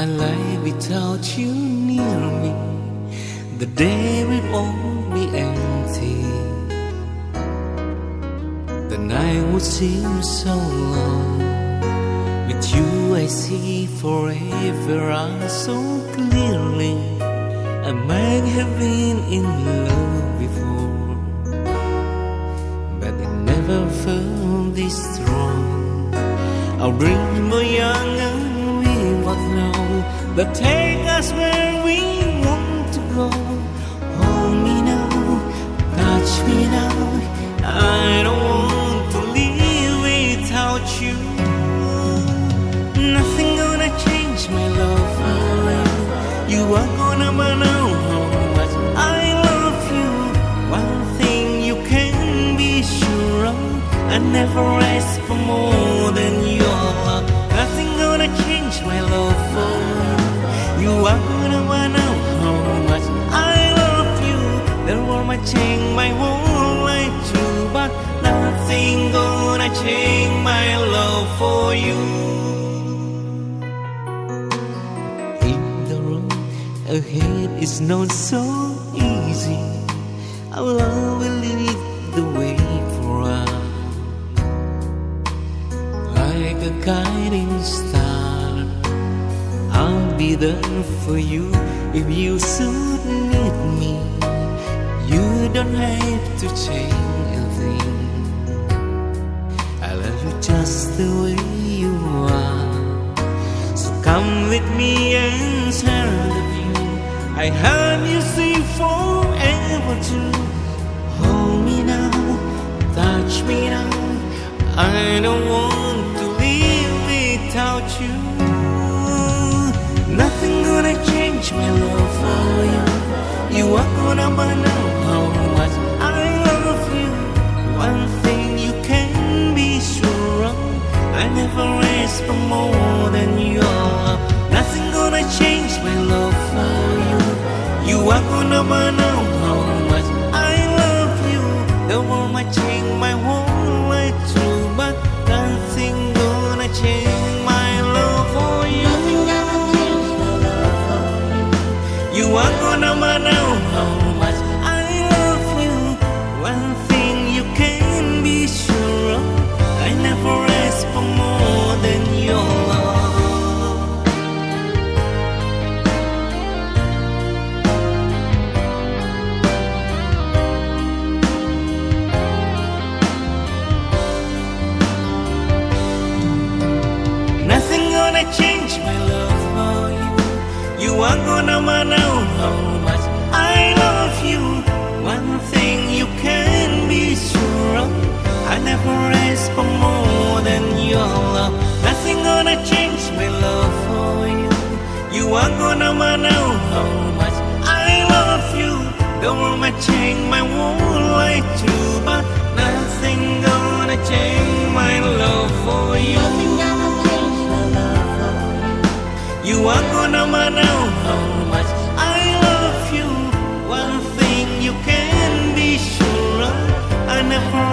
my life without you near me. The day will all be empty. The night would seem so long. With you I see forever so clearly. I might have been in love before, but it never felt this strong. Our dreams were young and we both know that take us where we want to go. Hold me now, touch me now. I don't want to live without you. Nothing gonna change my love for you. You are gonna know how much I love you. One thing you can be sure of, I never ask for more than your love. Nothing gonna change my love for you. You are gonna know how much I love you. The world might change my whole life too, but nothing gonna change my love for you. Ahead is not so easy. Our love will lead the way for us, like a guiding star. I'll be there for you if you should need me. You don't have to change a thing. I love you just the way you are. So come with me and share the view I heard you sing forever too. Hold me now, touch me now. I don't want to live without you. Nothing gonna change my love for you. You are gonna know how much I love you. One thing you can be sure of, I never ask for more than your love. Nothing gonna change my love for you. You are gonna know how much I love you. The world might change my whole life too, but nothing gonna change my love for you. You are gonna know how much I love you. One thing you can be sure of, I never ask for more than your love. Change my love for you. You are gonna know how much I love you. One thing you can be sure of, I never ask for more than your love. Nothing gonna change my love for you. You are gonna know how much I love you. The world might change my whole life too, but nothing gonna change my love for you. You are gonna know how much I love you. One thing you can be sure of, I never